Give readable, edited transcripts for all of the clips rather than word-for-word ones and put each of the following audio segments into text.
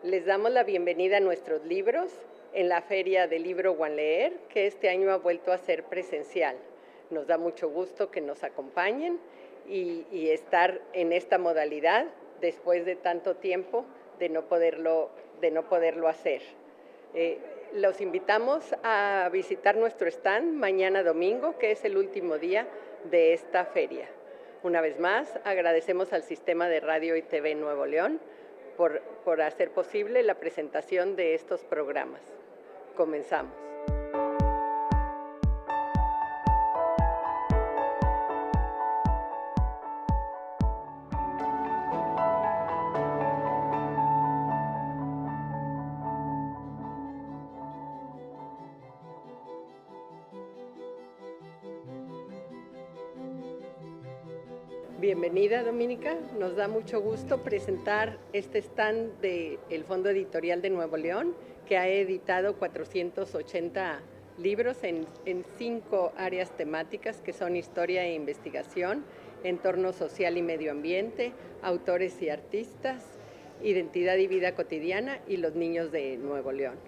Les damos la bienvenida a nuestros libros en la Feria del Libro One Leer, que este año ha vuelto a ser presencial. Nos da mucho gusto que nos acompañen y estar en esta modalidad después de tanto tiempo de no poderlo hacer. Los invitamos a visitar nuestro stand mañana domingo, que es el último día de esta feria. Una vez más, agradecemos al Sistema de Radio y TV Nuevo León por hacer posible la presentación de estos programas. Comenzamos. Bienvenida, Dominica. Nos da mucho gusto presentar este stand del Fondo Editorial de Nuevo León, que ha editado 480 libros en 5 áreas temáticas, que son historia e investigación, entorno social y medio ambiente, autores y artistas, identidad y vida cotidiana y los niños de Nuevo León.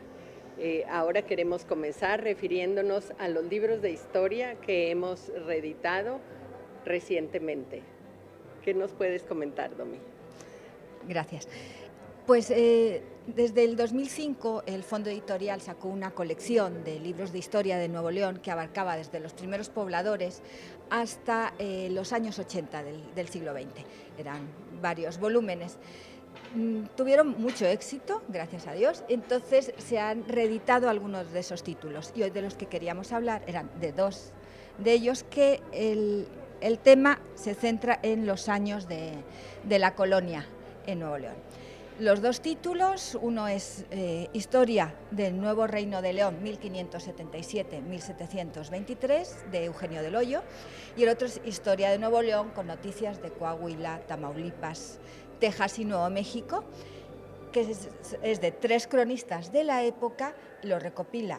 Ahora queremos comenzar refiriéndonos a los libros de historia que hemos reeditado recientemente. ¿Qué nos puedes comentar, Domi? Gracias. Pues desde el 2005 el Fondo Editorial sacó una colección de libros de historia de Nuevo León que abarcaba desde los primeros pobladores hasta los años 80 del siglo XX. Eran varios volúmenes. Tuvieron mucho éxito, gracias a Dios, entonces se han reeditado algunos de esos títulos y hoy de los que queríamos hablar eran de 2 de ellos que el tema se centra en los años de la colonia en Nuevo León. Los 2 títulos, uno es Historia del Nuevo Reino de León 1577-1723 de Eugenio del Hoyo y el otro es Historia de Nuevo León con noticias de Coahuila, Tamaulipas, Texas y Nuevo México, que es de 3 cronistas de la época, lo recopila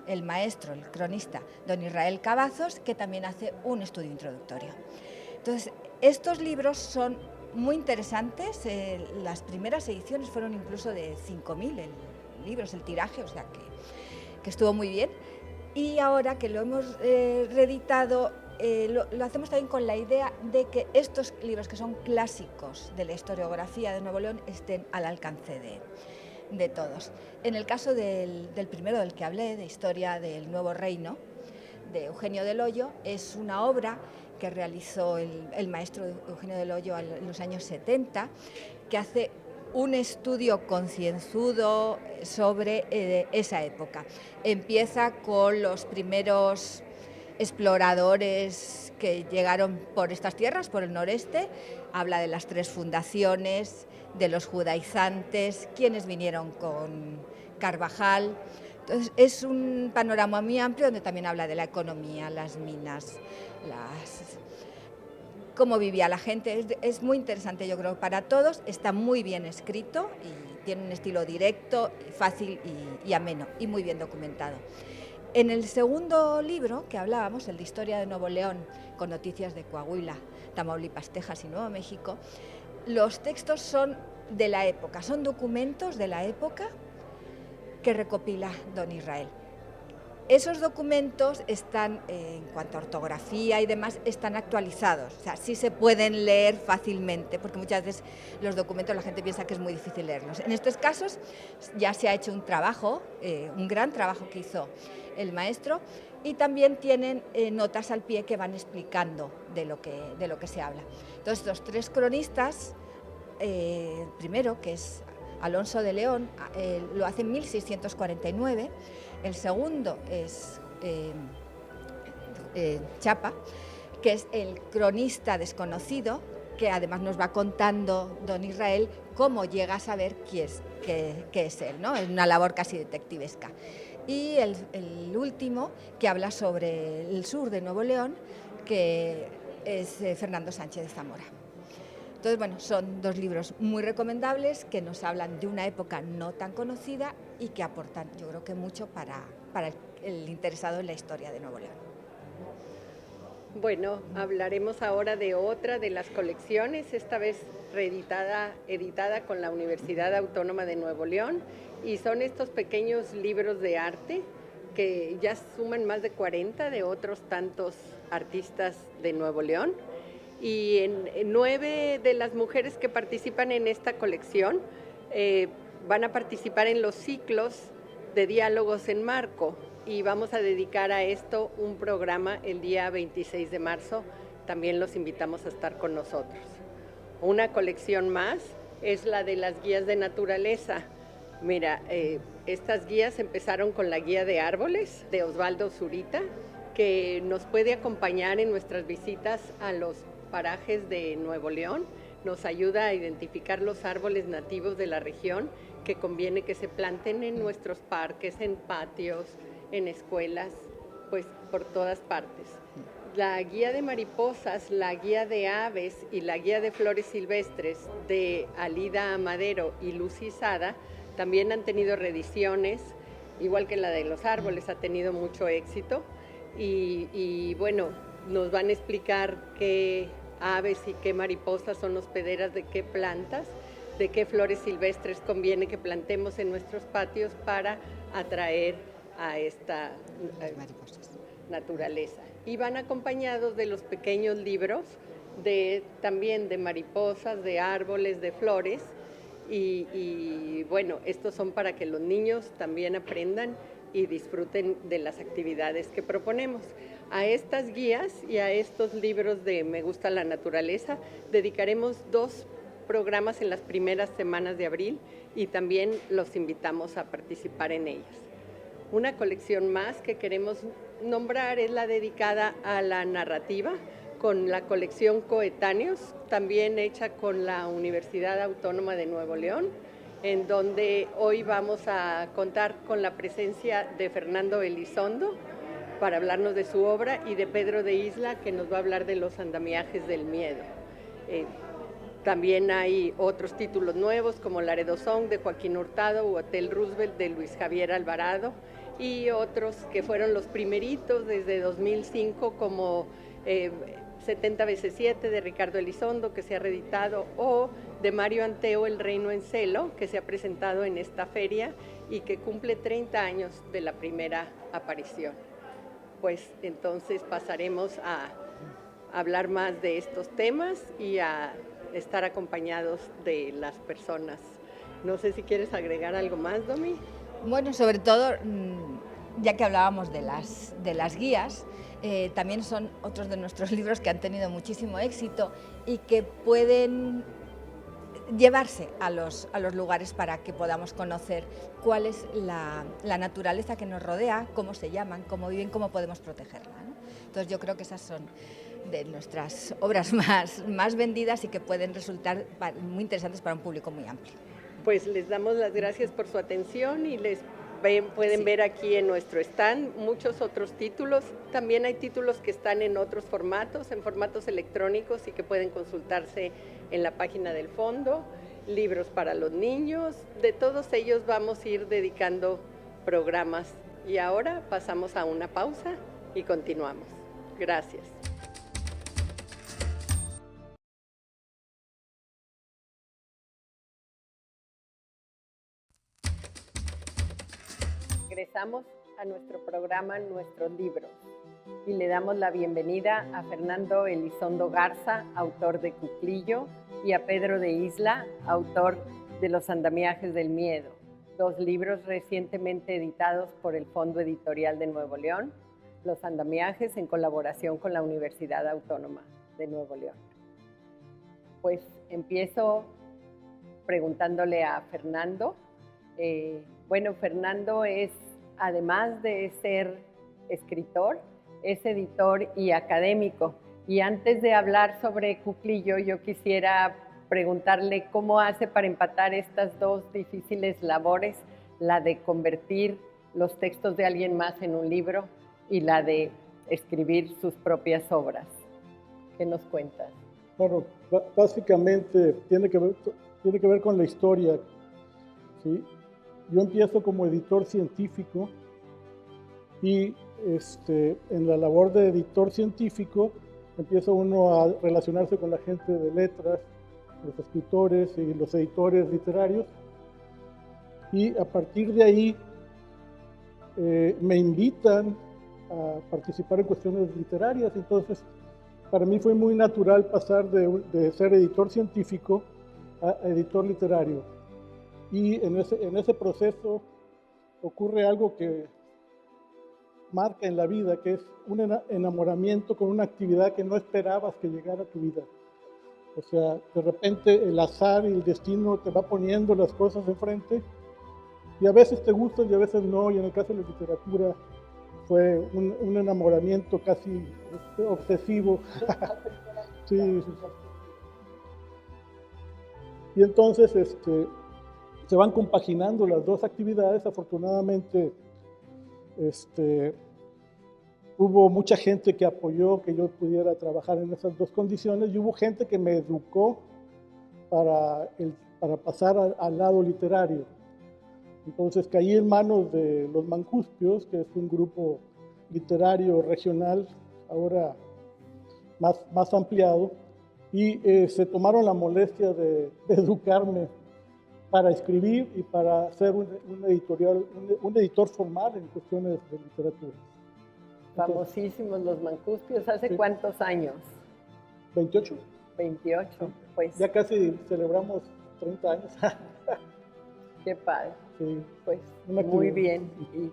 el maestro, el cronista don Israel Cavazos, que también hace un estudio introductorio. Entonces, estos libros son muy interesantes, las primeras ediciones fueron incluso de 5.000 libros, el tiraje, o sea que estuvo muy bien, y ahora que lo hemos reeditado, lo hacemos también con la idea de que estos libros que son clásicos de la historiografía de Nuevo León estén al alcance de todos. En el caso del primero del que hablé, de Historia del Nuevo Reino, de Eugenio del Hoyo, es una obra que realizó el maestro Eugenio del Hoyo en los años 70, que hace un estudio concienzudo sobre esa época. Empieza con los primeros exploradores que llegaron por estas tierras, por el noreste, habla de las 3 fundaciones, de los judaizantes, quienes vinieron con Carvajal. Entonces, es un panorama muy amplio donde también habla de la economía, las minas, cómo vivía la gente. Es muy interesante, yo creo, para todos. Está muy bien escrito y tiene un estilo directo, fácil y ameno y muy bien documentado. En el segundo libro que hablábamos, el de Historia de Nuevo León, con noticias de Coahuila, Tamaulipas, Texas y Nuevo México, los textos son de la época, son documentos de la época que recopila don Israel. Esos documentos están, en cuanto a ortografía y demás, están actualizados, o sea, sí se pueden leer fácilmente, porque muchas veces los documentos la gente piensa que es muy difícil leerlos. En estos casos ya se ha hecho un trabajo, un gran trabajo que hizo el maestro, y también tienen notas al pie que van explicando de lo que se habla. Entonces, los 3 cronistas, el primero, que es Alonso de León, lo hace en 1649, el segundo es Chapa, que es el cronista desconocido, que además nos va contando don Israel cómo llega a saber qué es él, ¿no? Es una labor casi detectivesca. Y el último, que habla sobre el sur de Nuevo León, que es Fernando Sánchez de Zamora. Entonces, bueno, son 2 libros muy recomendables que nos hablan de una época no tan conocida y que aportan, yo creo que mucho para el interesado en la historia de Nuevo León. Bueno, hablaremos ahora de otra de las colecciones, esta vez editada con la Universidad Autónoma de Nuevo León, y son estos pequeños libros de arte que ya suman más de 40 de otros tantos artistas de Nuevo León. Y en 9 de las mujeres que participan en esta colección van a participar en los ciclos de diálogos en marco, y vamos a dedicar a esto un programa el día 26 de marzo. También los invitamos a estar con nosotros. Una colección más es la de las guías de naturaleza. Mira, estas guías empezaron con la guía de árboles de Osvaldo Zurita, que nos puede acompañar en nuestras visitas a los parajes de Nuevo León. Nos ayuda a identificar los árboles nativos de la región que conviene que se planten en nuestros parques, en patios, en escuelas, pues por todas partes. La guía de mariposas, la guía de aves y la guía de flores silvestres de Alida Madero y Lucy Sada también han tenido reediciones, igual que la de los árboles, ha tenido mucho éxito. Y bueno, nos van a explicar qué aves y qué mariposas son hospederas de qué plantas, de qué flores silvestres conviene que plantemos en nuestros patios para atraer a esta naturaleza. Y van acompañados de los pequeños libros también de mariposas, de árboles, de flores, y bueno, estos son para que los niños también aprendan y disfruten de las actividades que proponemos. A estas guías y a estos libros de Me gusta la naturaleza dedicaremos 2 programas en las primeras semanas de abril, y también los invitamos a participar en ellas. Una colección más que queremos nombrar es la dedicada a la narrativa, con la colección Coetáneos, también hecha con la Universidad Autónoma de Nuevo León, en donde hoy vamos a contar con la presencia de Fernando Elizondo para hablarnos de su obra, y de Pedro de Isla, que nos va a hablar de Los andamiajes del miedo. También hay otros títulos nuevos como Laredo Song de Joaquín Hurtado o Hotel Roosevelt de Luis Javier Alvarado, y otros que fueron los primeritos desde 2005 como 70 veces 7 de Ricardo Elizondo, que se ha reeditado, o de Mario Anteo, El reino en celo, que se ha presentado en esta feria y que cumple 30 años de la primera aparición. Pues entonces pasaremos a hablar más de estos temas y a estar acompañados de las personas. No sé si quieres agregar algo más, Domi. Bueno, sobre todo, ya que hablábamos de las guías, también son otros de nuestros libros que han tenido muchísimo éxito y que pueden llevarse a los lugares para que podamos conocer cuál es la naturaleza que nos rodea, cómo se llaman, cómo viven, cómo podemos protegerla, ¿no? Entonces yo creo que esas son de nuestras obras más vendidas y que pueden resultar muy interesantes para un público muy amplio. Pues les damos las gracias por su atención y pueden ver aquí en nuestro stand muchos otros títulos. También hay títulos que están en otros formatos, en formatos electrónicos, y que pueden consultarse en la página del fondo. Libros para los niños, de todos ellos vamos a ir dedicando programas. Y ahora pasamos a una pausa y continuamos. Gracias. Regresamos a nuestro programa Nuestros Libros y le damos la bienvenida a Fernando Elizondo Garza, autor de Cuclillo, y a Pedro de Isla, autor de Los andamiajes del miedo, 2 libros recientemente editados por el Fondo Editorial de Nuevo León, Los andamiajes en colaboración con la Universidad Autónoma de Nuevo León. Pues empiezo preguntándole a Fernando. Bueno, Fernando es, además de ser escritor, es editor y académico. Y antes de hablar sobre Cuclillo, yo quisiera preguntarle cómo hace para empatar estas 2 difíciles labores, la de convertir los textos de alguien más en un libro y la de escribir sus propias obras. ¿Qué nos cuentas? Bueno, básicamente tiene que ver con la historia, ¿sí? Yo empiezo como editor científico y en la labor de editor científico empieza uno a relacionarse con la gente de letras, los escritores y los editores literarios, y a partir de ahí me invitan a participar en cuestiones literarias. Entonces, para mí fue muy natural pasar de ser editor científico a editor literario. Y en ese proceso ocurre algo que marca en la vida, que es un enamoramiento con una actividad que no esperabas que llegara a tu vida. O sea, de repente el azar y el destino te va poniendo las cosas enfrente, y a veces te gustan y a veces no, y en el caso de la literatura fue un enamoramiento casi obsesivo. Sí. Y entonces se van compaginando las dos actividades. Afortunadamente hubo mucha gente que apoyó que yo pudiera trabajar en esas dos condiciones, y hubo gente que me educó para pasar al lado literario. Entonces caí en manos de los Mancuspios, que es un grupo literario regional, ahora más ampliado, y se tomaron la molestia de educarme para escribir y para ser un editor formal en cuestiones de literatura. Famosísimos los Mancuspios. ¿Hace cuántos años? 28. 28, pues. Ya casi celebramos 30 años. Qué padre. Sí. Pues muy bien. Y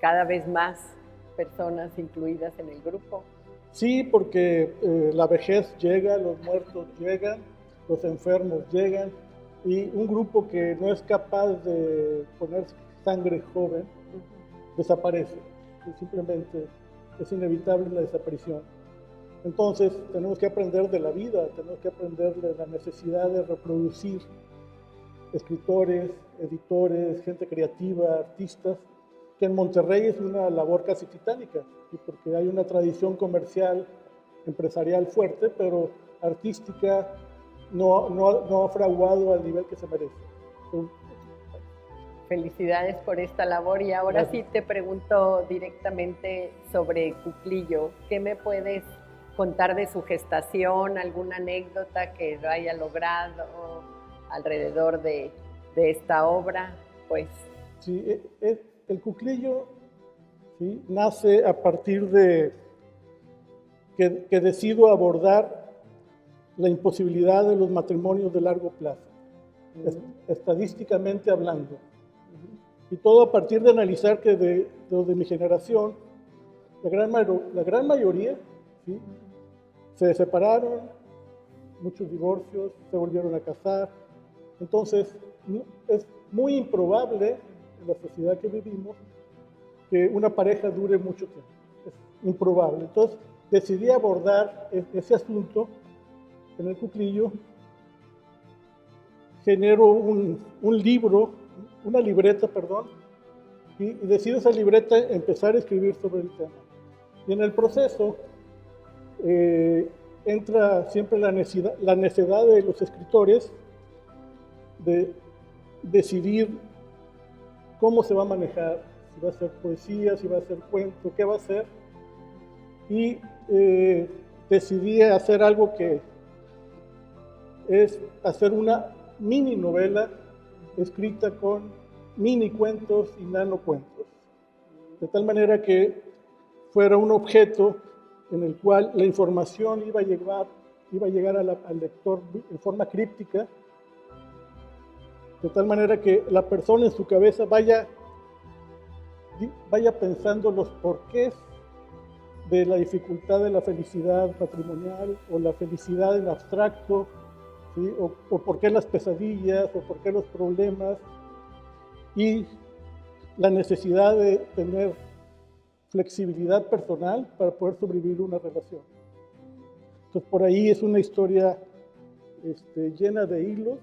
cada vez más personas incluidas en el grupo. Sí, porque la vejez llega, los muertos llegan, los enfermos llegan, y un grupo que no es capaz de poner sangre joven desaparece. Y simplemente es inevitable la desaparición. Entonces tenemos que aprender de la vida, tenemos que aprender de la necesidad de reproducir escritores, editores, gente creativa, artistas, que en Monterrey es una labor casi titánica, ¿sí? Porque hay una tradición comercial, empresarial fuerte, pero artística no ha fraguado al nivel que se merece. Felicidades por esta labor. Y ahora Gracias. Sí te pregunto directamente sobre Cuclillo. ¿Qué me puedes contar de su gestación? ¿Alguna anécdota que lo haya logrado alrededor de esta obra? Pues sí, el Cuclillo, ¿sí?, nace a partir de que decido abordar la imposibilidad de los matrimonios de largo plazo, estadísticamente hablando. Y todo a partir de analizar que de mi generación, la gran mayoría, ¿sí?, se separaron, muchos divorcios, se volvieron a casar. Entonces, es muy improbable en la sociedad que vivimos que una pareja dure mucho tiempo. Es improbable. Entonces, decidí abordar ese asunto en el Cuclillo. Genero un libro, una libreta, y decido esa libreta empezar a escribir sobre el tema. Y en el proceso entra siempre la necesidad de los escritores de decidir cómo se va a manejar, si va a ser poesía, si va a ser cuento, qué va a ser. Y decidí hacer algo que es hacer una mini novela escrita con mini cuentos y nano cuentos, de tal manera que fuera un objeto en el cual la información iba a llegar al lector en forma críptica, de tal manera que la persona en su cabeza vaya pensando los porqués de la dificultad de la felicidad patrimonial, o la felicidad en abstracto, ¿sí?, o por qué las pesadillas, o por qué los problemas, y la necesidad de tener flexibilidad personal para poder sobrevivir una relación. Entonces, por ahí es una historia llena de hilos.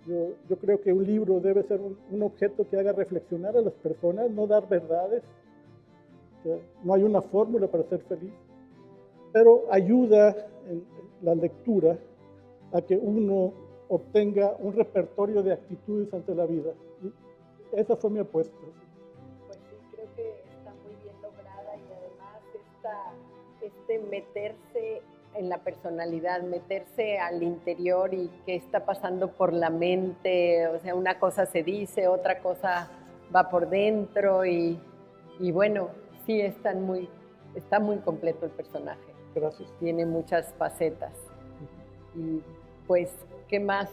Yo creo que un libro debe ser un objeto que haga reflexionar a las personas, no dar verdades. No hay una fórmula para ser feliz, pero ayuda en la lectura a que uno obtenga un repertorio de actitudes ante la vida. Y esa fue mi apuesta. Pues sí, creo que está muy bien lograda, y además meterse en la personalidad, meterse al interior y qué está pasando por la mente, o sea, una cosa se dice, otra cosa va por dentro y bueno, sí está muy completo el personaje. Gracias. Tiene muchas facetas. Y pues, ¿qué más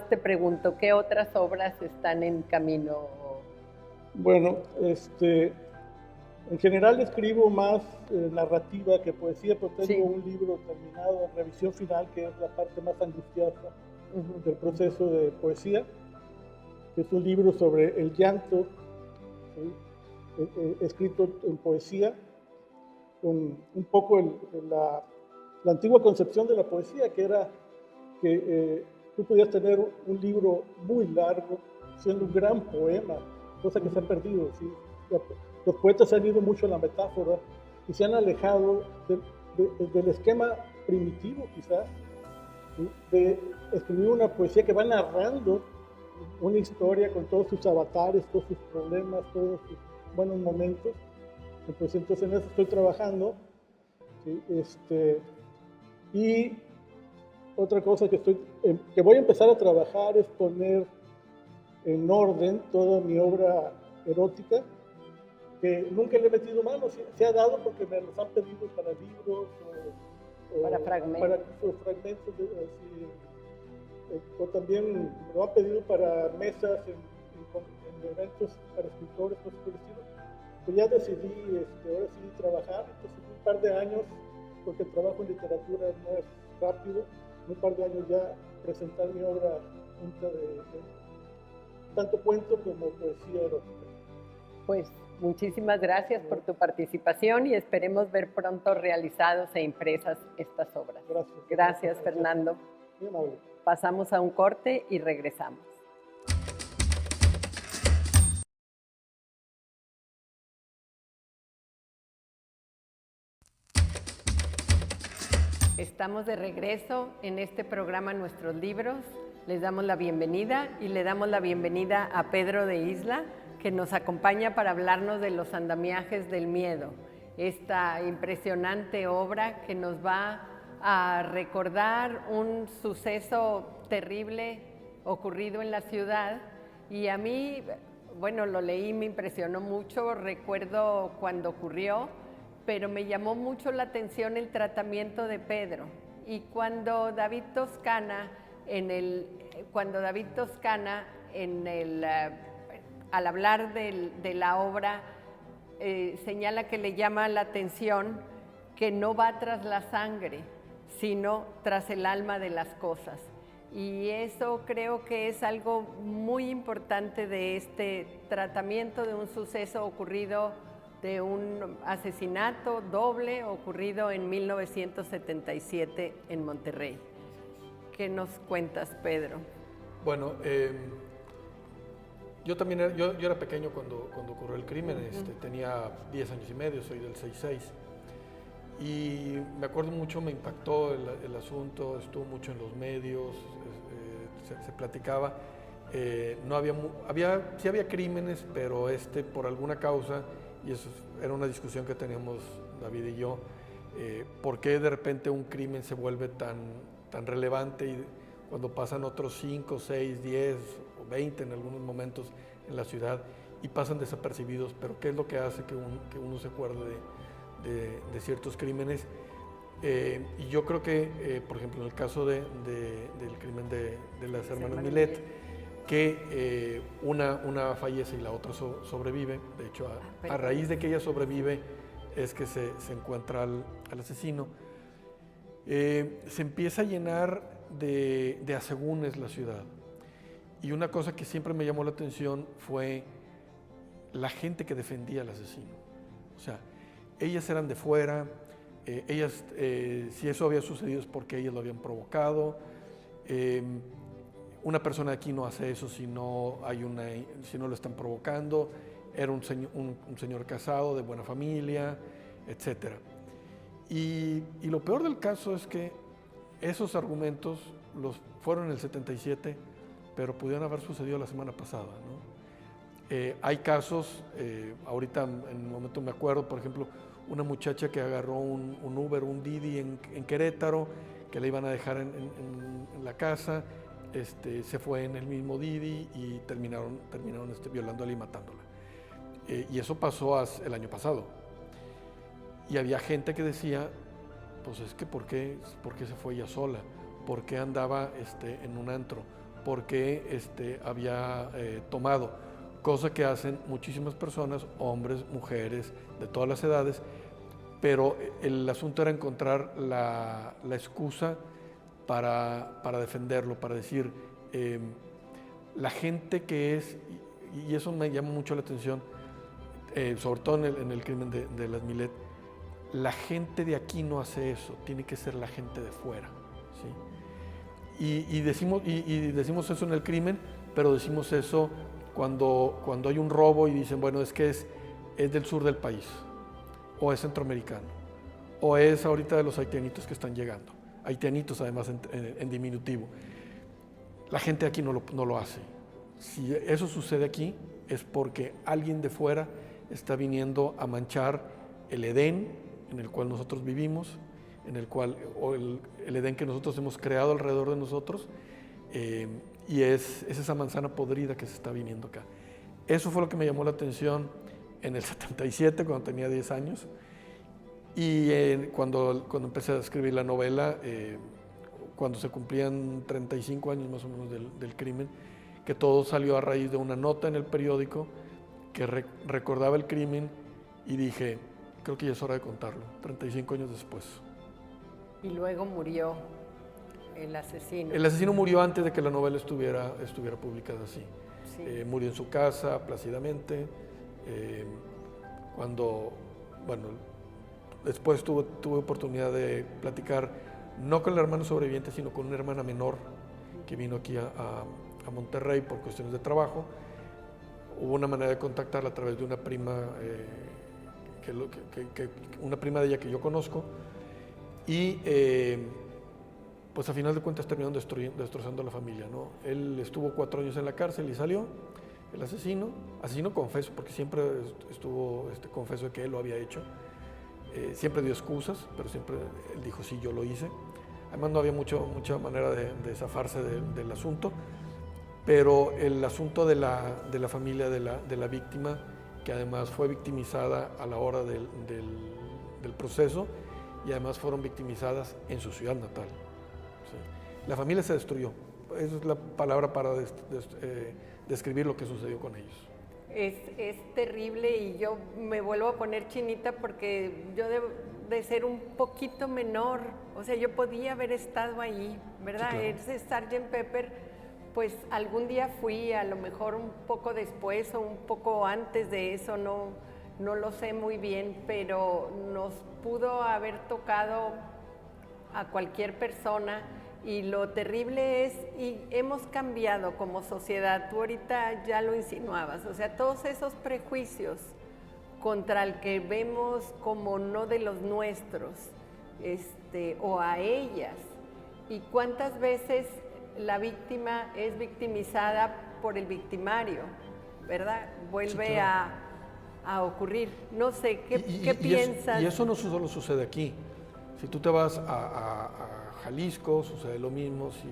te pregunto? ¿Qué otras obras están en camino? Bueno, en general escribo más narrativa que poesía, pero tengo un libro terminado en revisión final, que es la parte más angustiosa del proceso de poesía, que es un libro sobre el llanto, escrito en poesía, con un poco la antigua concepción de la poesía, que era que tú podías tener un libro muy largo, siendo un gran poema, cosa que se ha perdido, ¿sí? Los poetas se han ido mucho a la metáfora y se han alejado del esquema primitivo, quizás, ¿sí? De escribir una poesía que va narrando una historia con todos sus avatares, todos sus problemas, todos sus buenos momentos. Entonces en eso estoy trabajando, ¿sí? Y otra cosa que voy a empezar a trabajar es poner en orden toda mi obra erótica, que nunca le he metido mano, se ha dado porque me los han pedido para libros o para fragmentos, o también me lo han pedido para mesas en eventos para escritores, cosas por el estilo. Pues ya decidí ahora sí trabajar, entonces un par de años, porque el trabajo en literatura no es rápido, un par de años ya presentar mi obra junta de tanto cuento como poesía erótica. Pues muchísimas gracias por tu participación y esperemos ver pronto realizados e impresas estas obras. Gracias, Fernando. Muy amable. Pasamos a un corte y regresamos. Estamos de regreso en este programa Nuestros Libros. Les damos la bienvenida y le damos la bienvenida a Pedro de Isla, que nos acompaña para hablarnos de Los andamiajes del miedo, esta impresionante obra que nos va a recordar un suceso terrible ocurrido en la ciudad. Y a mí, bueno, lo leí, me impresionó mucho, recuerdo cuando ocurrió, pero me llamó mucho la atención el tratamiento de Pedro. Y cuando David Toscana, al hablar de la obra, señala que le llama la atención que no va tras la sangre, sino tras el alma de las cosas. Y eso creo que es algo muy importante de este tratamiento de un suceso ocurrido, de un asesinato doble ocurrido en 1977 en Monterrey. ¿Qué nos cuentas, Pedro? Bueno, yo era pequeño cuando ocurrió el crimen, tenía 10 años y medio, soy del 66, y me acuerdo mucho, me impactó el asunto, estuvo mucho en los medios, se platicaba, sí había crímenes, pero por alguna causa, y eso era una discusión que teníamos David y yo, ¿por qué de repente un crimen se vuelve tan relevante y cuando pasan otros 5, 6, 10 o 20 en algunos momentos en la ciudad y pasan desapercibidos? Pero ¿qué es lo que hace que uno se acuerde de ciertos crímenes? Y yo creo que, por ejemplo, en el caso del crimen de las hermanas Milet, que una fallece y la otra sobrevive. De hecho, a raíz de que ella sobrevive es que se encuentra al asesino. Se empieza a llenar de asegúnes la ciudad. Y una cosa que siempre me llamó la atención fue la gente que defendía al asesino. O sea, ellas eran de fuera, si eso había sucedido es porque ellas lo habían provocado. Una persona de aquí no hace eso si no lo están provocando. Era un señor casado, de buena familia, etc. Y lo peor del caso es que esos argumentos fueron en el 77, pero pudieron haber sucedido la semana pasada, ¿no? Hay casos, ahorita en un momento me acuerdo, por ejemplo, una muchacha que agarró un Uber, un Didi en Querétaro, que la iban a dejar en la casa, se fue en el mismo Didi y terminaron violándola y matándola. Y eso pasó el año pasado. Y había gente que decía, pues es que ¿por qué se fue ella sola? ¿Por qué andaba en un antro? ¿Por qué había tomado? Cosa que hacen muchísimas personas, hombres, mujeres, de todas las edades, pero el asunto era encontrar la excusa para defenderlo, para decir, la gente que es, y eso me llama mucho la atención, sobre todo en el crimen de las Milet, la gente de aquí no hace eso, tiene que ser la gente de fuera, ¿sí? Y decimos eso en el crimen, pero decimos eso cuando hay un robo y dicen, bueno, es que es del sur del país, o es centroamericano, o es ahorita de los haitianitos que están llegando, haitianitos además en diminutivo. La gente aquí no lo hace. Si eso sucede aquí es porque alguien de fuera está viniendo a manchar el Edén en el cual nosotros vivimos, el Edén que nosotros hemos creado alrededor de nosotros, y es esa manzana podrida que se está viniendo acá. Eso fue lo que me llamó la atención en el 77, cuando tenía 10 años, y cuando empecé a escribir la novela, cuando se cumplían 35 años más o menos del crimen, que todo salió a raíz de una nota en el periódico que recordaba el crimen, y dije, creo que ya es hora de contarlo, 35 años después. Y luego murió el asesino. El asesino murió antes de que la novela estuviera publicada así. Sí. Murió en su casa, plácidamente. Después tuve oportunidad de platicar, no con la hermana sobreviviente, sino con una hermana menor que vino aquí a Monterrey por cuestiones de trabajo. Hubo una manera de contactarla a través de una prima, una prima de ella que yo conozco, y pues a final de cuentas terminaron destrozando a la familia, ¿no? Él estuvo 4 años en la cárcel y salió, el asesino confeso, porque siempre estuvo confeso de que él lo había hecho. Siempre dio excusas, pero siempre él dijo, sí, yo lo hice. Además no había mucha manera de zafarse del asunto, pero el asunto de la familia de la víctima, que además fue victimizada a la hora del proceso, y además fueron victimizadas en su ciudad natal. ¿Sí? La familia se destruyó. Esa es la palabra para describir lo que sucedió con ellos. Es terrible, y yo me vuelvo a poner chinita porque yo de ser un poquito menor, o sea, yo podía haber estado ahí, ¿verdad? Sí, claro. Ese Sgt. Pepper, pues algún día fui, a lo mejor un poco después o un poco antes de eso, no lo sé muy bien, pero nos pudo haber tocado a cualquier persona. Y lo terrible es, y hemos cambiado como sociedad, tú ahorita ya lo insinuabas, o sea, todos esos prejuicios contra el que vemos como no de los nuestros, o a ellas, y cuántas veces la víctima es victimizada por el victimario, ¿verdad? Vuelve sí, claro. a ocurrir. No sé, ¿qué piensas? Y eso no solo sucede aquí. Si tú te vas a Jalisco, sucede lo mismo. Si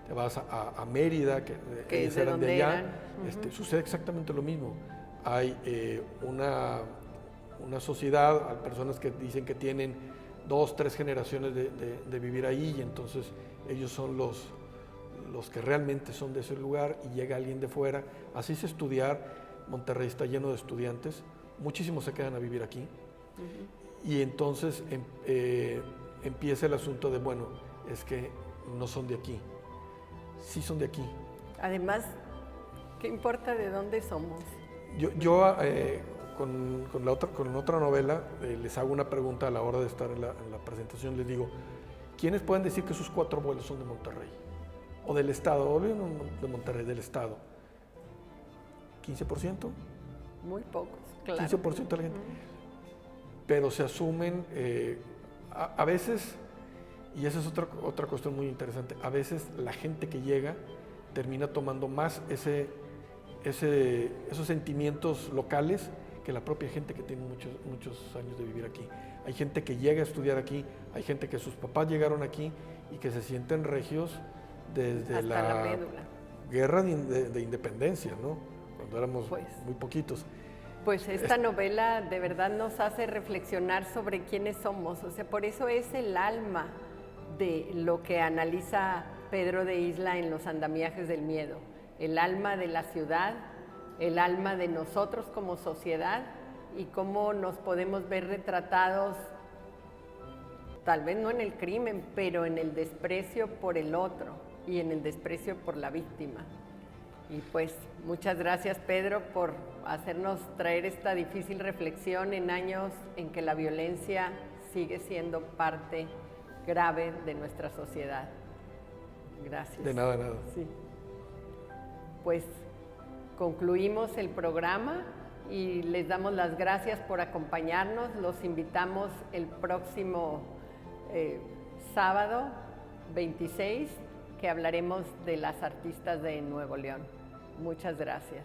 te vas a Mérida, que es de donde allá, sucede exactamente lo mismo. Hay una sociedad, hay personas que dicen que tienen 2, 3 generaciones de vivir ahí, y entonces ellos son los que realmente son de ese lugar, y llega alguien de fuera. Así es estudiar. Monterrey está lleno de estudiantes, muchísimos se quedan a vivir aquí. Y entonces empieza el asunto de, bueno, es que no son de aquí. Sí son de aquí. Además, ¿qué importa de dónde somos? Yo con otra novela les hago una pregunta a la hora de estar en la presentación. Les digo, ¿quiénes pueden decir que sus 4 abuelos son de Monterrey? O del estado, o de Monterrey, del estado. ¿15%? Muy pocos, claro. 15% de la gente. Pero se asumen, a veces, y esa es otra cuestión muy interesante, a veces la gente que llega termina tomando más esos sentimientos locales que la propia gente que tiene muchos años de vivir aquí. Hay gente que llega a estudiar aquí, hay gente que sus papás llegaron aquí y que se sienten regios desde la guerra de independencia, ¿no? Cuando éramos muy poquitos. Pues esta novela de verdad nos hace reflexionar sobre quiénes somos, o sea, por eso es el alma de lo que analiza Pedro de Isla en Los andamiajes del miedo, el alma de la ciudad, el alma de nosotros como sociedad y cómo nos podemos ver retratados, tal vez no en el crimen, pero en el desprecio por el otro y en el desprecio por la víctima. Y pues muchas gracias, Pedro, por hacernos traer esta difícil reflexión en años en que la violencia sigue siendo parte grave de nuestra sociedad. Gracias. De nada. Sí. Pues concluimos el programa y les damos las gracias por acompañarnos. Los invitamos el próximo sábado 26, que hablaremos de las artistas de Nuevo León. Muchas gracias.